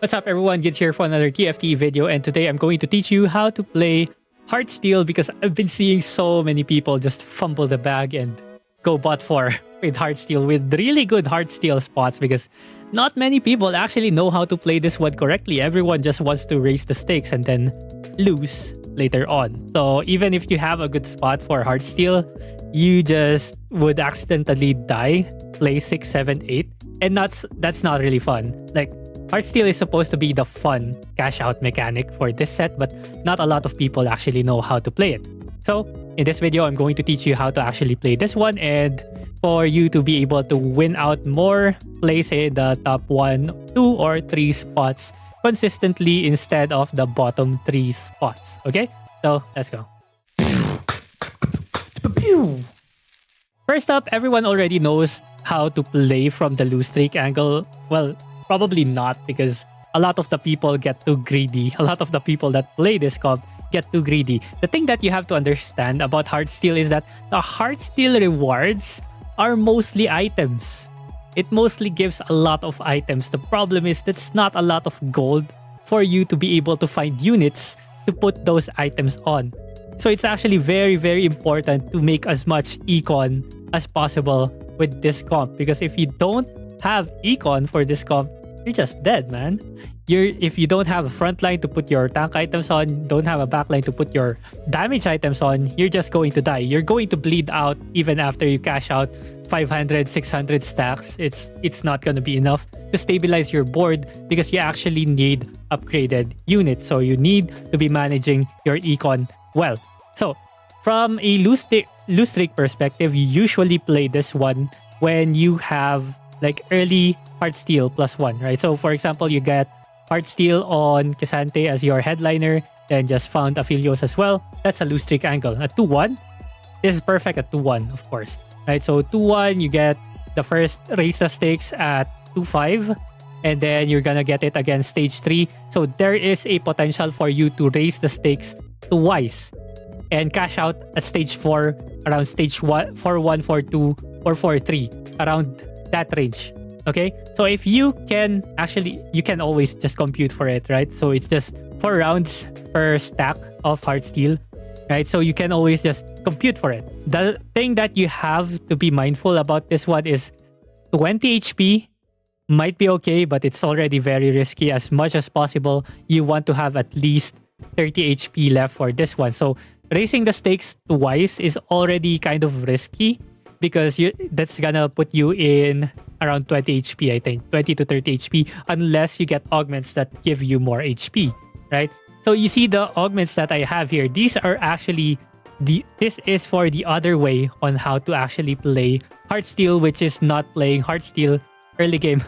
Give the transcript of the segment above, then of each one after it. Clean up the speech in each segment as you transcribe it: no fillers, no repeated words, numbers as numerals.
What's up everyone, Gids here for another TFT video, and today I'm going to teach you how to play Heartsteel because I've been seeing so many people just fumble the bag and go bot 4 with Heartsteel with really good Heartsteel spots because not many people actually know how to play this one correctly. Everyone just wants to raise the stakes and then lose later on. So even if you have a good spot for Heartsteel, you just would accidentally die, play 6, 7, 8, and that's not really fun. Like, Heartsteel is supposed to be the fun cash out mechanic for this set, but not a lot of people actually know how to play it. So in this video, I'm going to teach you how to actually play this one, and for you to be able to win out more, play say the top 1, 2, or 3 spots consistently instead of the bottom 3 spots. Okay, so let's go. First up, everyone already knows how to play from the lose streak angle. Well, probably not, because a lot of the people get too greedy. A lot of the people that play this comp get too greedy. The thing that you have to understand about Heartsteel is that the Heartsteel rewards are mostly items. It mostly gives a lot of items. The problem is that's not a lot of gold for you to be able to find units to put those items on. So it's actually very, very important to make as much econ as possible with this comp, because if you don't have econ for this comp, you're just dead, man. If you don't have a front line to put your tank items on, don't have a back line to put your damage items on, you're just going to die. You're going to bleed out even after you cash out 500, 600 stacks. It's not going to be enough to stabilize your board because you actually need upgraded units. So you need to be managing your econ well. So from a loose streak perspective, you usually play this one when you have like early Heartsteel +1, right? So for example, you get Heartsteel on Kisante as your headliner, then just found Aphelios as well. That's a loose streak angle. At 2-1, this is perfect at 2-1, of course, right? So 2-1, you get the first raise the stakes at 2-5, and then you're gonna get it against stage 3. So there is a potential for you to raise the stakes twice and cash out at stage 4 around stage 1, 4-1, 4-2, or 4-3, around that range. Okay, so if you can actually, you can always just compute for it, right? So it's just 4 rounds per stack of Heartsteel, right? So you can always just compute for it. The thing that you have to be mindful about this one is 20 HP might be okay, but it's already very risky. As much as possible, you want to have at least 30 HP left for this one. So raising the stakes twice is already kind of risky, because that's gonna put you in around 20 HP, I think. 20 to 30 HP, unless you get augments that give you more HP, right? So you see the augments that I have here. These are actually, this is for the other way on how to actually play Heartsteel, which is not playing Heartsteel early game.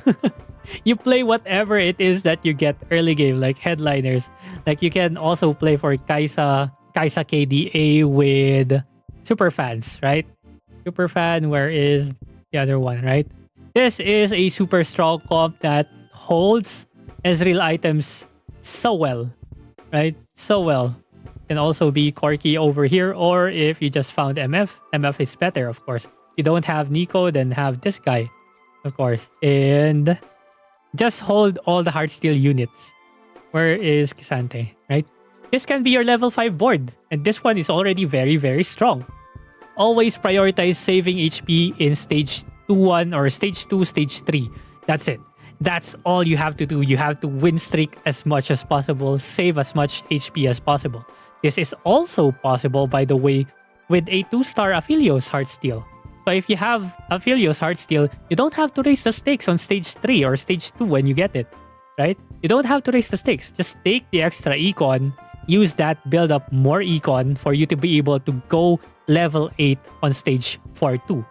You play whatever it is that you get early game, like headliners. Like you can also play for Kaisa KDA with Superfans, right? Superfan, where is the other one, right? This is a super strong comp that holds Ezreal items so well, right? So well. Can also be Corki over here, or if you just found MF is better, of course. You don't have Nico, then have this guy, of course. And just hold all the Heartsteel units. Where is Kisante, right? This can be your level 5 board, and this one is already very, very strong. Always prioritize saving HP in stage 2-1 or stage 2, stage 3. That's it. That's all you have to do. You have to win streak as much as possible, save as much HP as possible. This is also possible, by the way, with a 2-star Aphelios Heartsteel. So if you have Aphelios Heartsteel, you don't have to raise the stakes on stage 3 or stage 2 when you get it, right? You don't have to raise the stakes. Just take the extra econ, use that, build up more econ for you to be able to go level 8 on stage 4-2.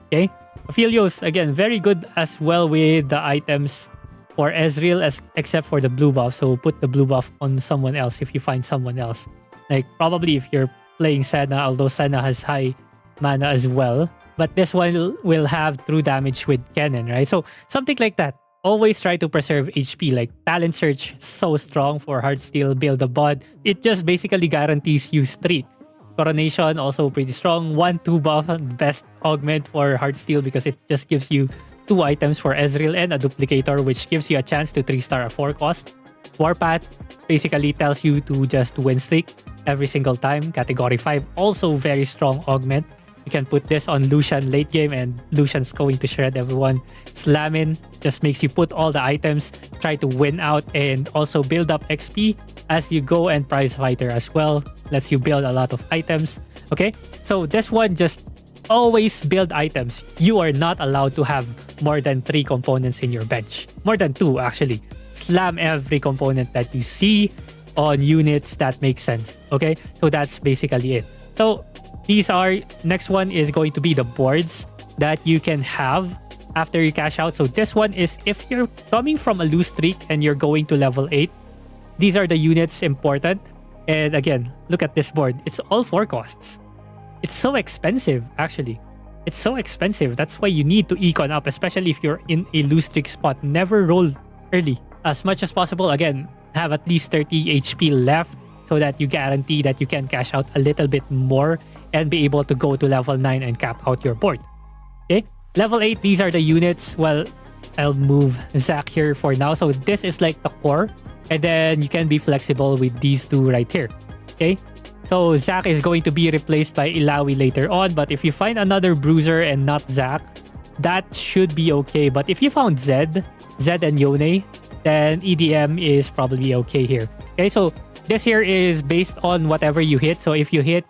Okay? Aphelios, again, very good as well with the items for Ezreal, except for the blue buff. So put the blue buff on someone else if you find someone else. Like probably if you're playing Senna, although Senna has high mana as well. But this one will have true damage with Kennen, right? So something like that. Always try to preserve HP. Like Talent Search, so strong for Heartsteel, build a bot. It just basically guarantees you streak. Coronation also pretty strong. 1-2 buff, best augment for Heartsteel because it just gives you 2 items for Ezreal and a duplicator, which gives you a chance to 3-star a 4 cost. Warpath basically tells you to just win streak every single time. Category 5, also very strong augment. You can put this on Lucian late game and Lucian's going to shred everyone. Slamin just makes you put all the items, try to win out and also build up XP as you go, and Prize Fighter as well. Lets you build a lot of items. Okay, so this one just always build items. You are not allowed to have more than 3 components in your bench. More than 2 actually. Slam every component that you see on units that make sense. Okay, so that's basically it. So these are, next one is going to be the boards that you can have after you cash out. So this one is if you're coming from a lose streak and you're going to level 8, these are the units important. And again, look at this board. It's all 4 costs. It's so expensive, actually. It's so expensive. That's why you need to econ up, especially if you're in a lose streak spot. Never roll early. As much as possible, again, have at least 30 HP left so that you guarantee that you can cash out a little bit more and be able to go to level 9 and cap out your board. Okay, level 8, these are the units. Well, I'll move Zac here for now. So this is like the core, and then you can be flexible with these 2 right here. Okay, so Zac is going to be replaced by Illaoi later on, but if you find another bruiser and not Zac, that should be okay. But if you found Zed and Yone, then EDM is probably okay here. Okay, so this here is based on whatever you hit. So if you hit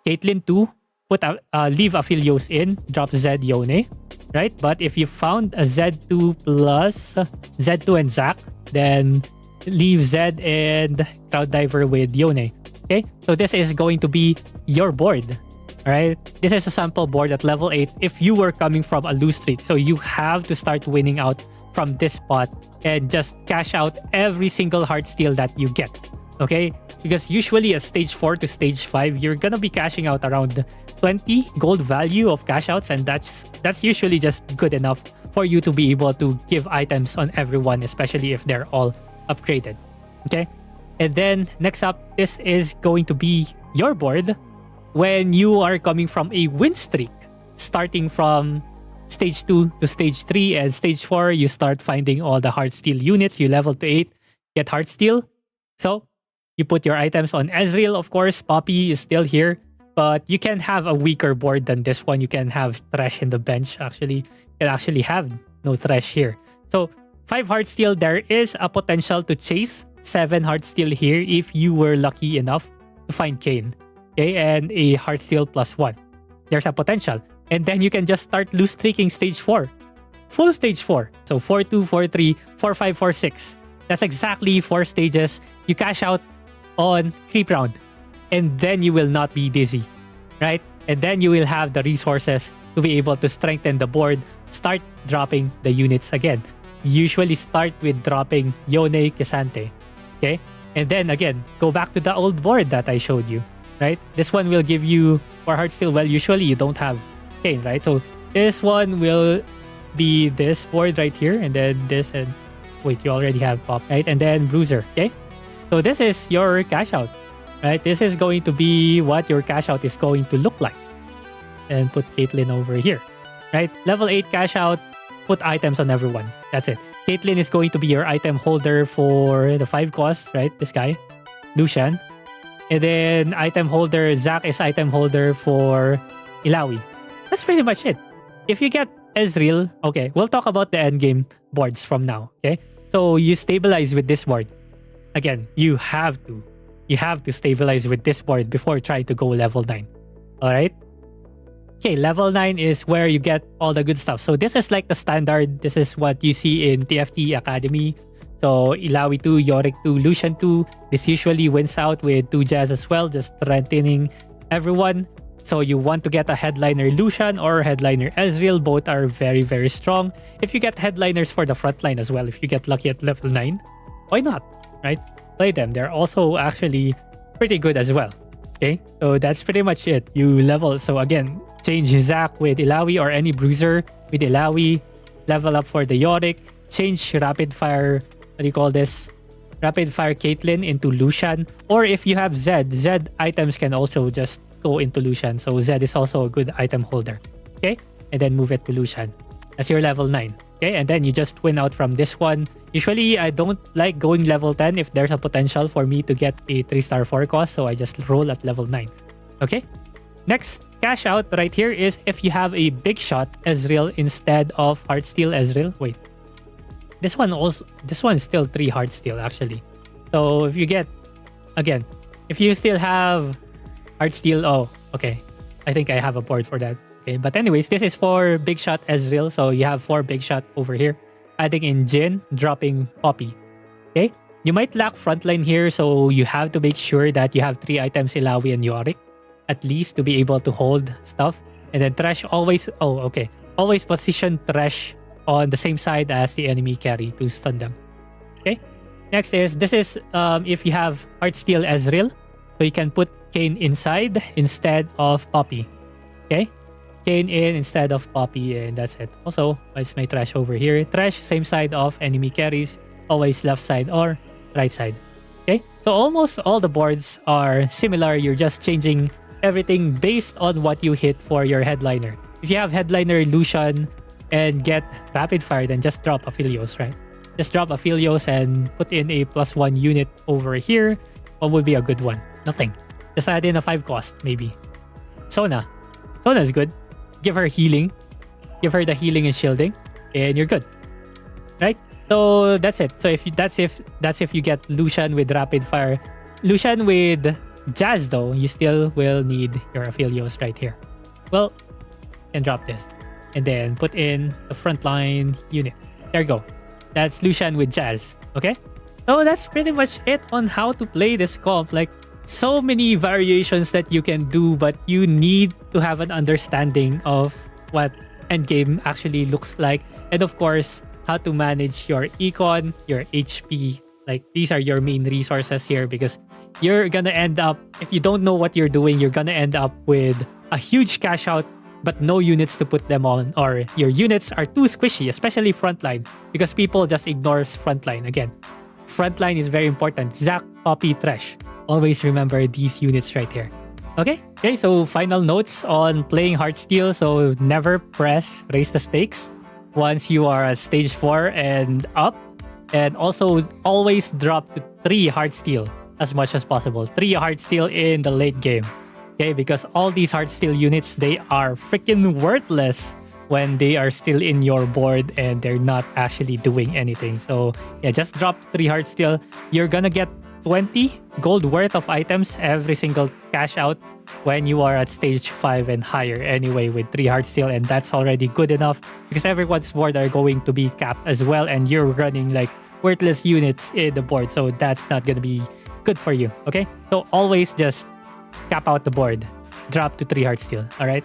Caitlyn 2, put leave Aphelios in, drop Zed Yone, right? But if you found a Z2 plus Z2 and Zac, then leave Zed and Crowd Diver with Yone. Okay, so this is going to be your board. All right, this is a sample board at level 8 if you were coming from a lose streak. So you have to start winning out from this spot and just cash out every single Heartsteel that you get. Okay, because usually at stage 4 to stage 5, you're gonna be cashing out around 20 gold value of cash outs, and that's usually just good enough for you to be able to give items on everyone, especially if they're all upgraded. Okay, and then next up, this is going to be your board when you are coming from a win streak, starting from stage 2 to stage 3, and stage 4 you start finding all the Heartsteel units. You level to 8, get Heartsteel. So you put your items on Ezreal, of course. Poppy is still here, but you can have a weaker board than this one. You can have Thresh in the bench, actually. You can actually have no Thresh here. So 5 Heartsteel, there is a potential to chase 7 Heartsteel here if you were lucky enough to find Kayn. Okay, and a Heartsteel +1. There's a potential. And then you can just start loose streaking stage 4. Full stage 4. So 4-2, 4-3, 4-5, 4-6. That's exactly 4 stages. You cash out on creep round, and then you will not be dizzy, right? And then you will have the resources to be able to strengthen the board, start dropping the units again. Usually start with dropping Yone, Kisante, okay? And then again, go back to the old board that I showed you, right? This one will give you, for Heartsteel, well, usually you don't have Kayn, right? So this one will be this board right here, and then this, and wait, you already have Pop, right? And then Bruiser, okay? So this is your cash out, right? This is going to be what your cash out is going to look like. And put Caitlyn over here, right? Level 8 cash out, put items on everyone. That's it. Caitlyn is going to be your item holder for the 5 costs, right? This guy, Lucian. And then item holder, Zac is item holder for Illaoi. That's pretty much it. If you get Ezreal, okay, we'll talk about the endgame boards from now, okay? So you stabilize with this board. Again, you have to stabilize with this board before trying to go level 9. All right? Okay, level 9 is where you get all the good stuff. So this is like the standard. This is what you see in TFT Academy. So Illaoi 2, Yorick 2, Lucian 2. This usually wins out with 2 Jazz as well, just strengthening everyone. So you want to get a headliner Lucian or headliner Ezreal. Both are very, very strong. If you get headliners for the front line as well, if you get lucky at level 9, why not? Right? Play them. They're also actually pretty good as well. Okay? So that's pretty much it. You level. So again, change Zac with Illaoi or any bruiser with Illaoi. Level up for the Yorick. Change rapid fire, what do you call this? Rapid fire Caitlyn into Lucian. Or if you have Zed, Zed items can also just go into Lucian. So Zed is also a good item holder. Okay? And then move it to Lucian. That's your level 9. Okay, and then you just win out from this one. Usually, I don't like going level 10 if there's a potential for me to get a 3-star 4 cost, so I just roll at level 9. Okay? Next cash out right here is if you have a big shot Ezreal instead of Heartsteel Ezreal. Wait. This one is still 3 Heartsteel actually. So if you get, again, if you still have Heartsteel, oh, okay. I think I have a board for that. Okay, but anyways, this is for big shot Ezreal. So you have 4 big shot over here. Adding in Jin, dropping Poppy. Okay, you might lack frontline here, so you have to make sure that you have 3 items Ilawi and Yorick, at least to be able to hold stuff. And then Thresh always, oh, okay. Always position Thresh on the same side as the enemy carry to stun them. Okay, next is, this is if you have Heartsteel Ezreal, so you can put Kayn inside instead of Poppy. Okay, Kayn in instead of Poppy, and that's it. Also, it's my Thresh over here. Thresh, same side of enemy carries, always left side or right side. Okay, so almost all the boards are similar. You're just changing everything based on what you hit for your headliner. If you have headliner Lucian and get rapid fire, then just drop Aphelios, right? Just drop Aphelios and put in a +1 unit over here. What would be a good one? Nothing. Just add in a 5 cost, maybe. Sona. Sona is good. Give her healing. Give her the healing and shielding, and you're good. Right? So that's it. So if you, that's if you get Lucian with rapid fire. Lucian with Jazz though, you still will need your Aphelios right here. Well, and drop this. And then put in the frontline unit. There you go. That's Lucian with Jazz. Okay? So that's pretty much it on how to play this comp. Like, so many variations that you can do, but you need to have an understanding of what endgame actually looks like. And of course, how to manage your econ, your HP. Like, these are your main resources here, because you're gonna end up, if you don't know what you're doing, you're gonna end up with a huge cash out but no units to put them on, or your units are too squishy, especially frontline, because people just ignores frontline. Again, frontline is very important. Zac, Poppy, Thresh. Always remember these units right here. Okay, so final notes on playing Heartsteel. So never press raise the stakes once you are at stage 4 and up. And also always drop to 3 Heartsteel as much as possible. 3 Heartsteel in the late game. Okay, because all these Heartsteel units, they are freaking worthless when they are still in your board and they're not actually doing anything. So yeah, just drop 3 Heartsteel. You're gonna get 20 gold worth of items every single cash out when you are at stage 5 and higher anyway with 3 Heartsteel, and that's already good enough because everyone's board are going to be capped as well, and you're running like worthless units in the board, so that's not gonna be good for you. Okay, so always just cap out the board, drop to 3 Heartsteel. All right,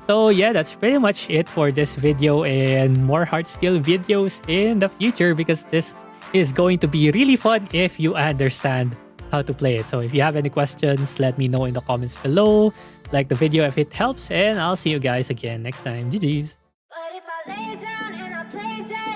so yeah, that's pretty much it for this video, and more Heartsteel videos in the future because this is going to be really fun if you understand how to play it. So if you have any questions, let me know in the comments below. Like the video if it helps, and I'll see you guys again next time. GG's. But if I lay down and I play dead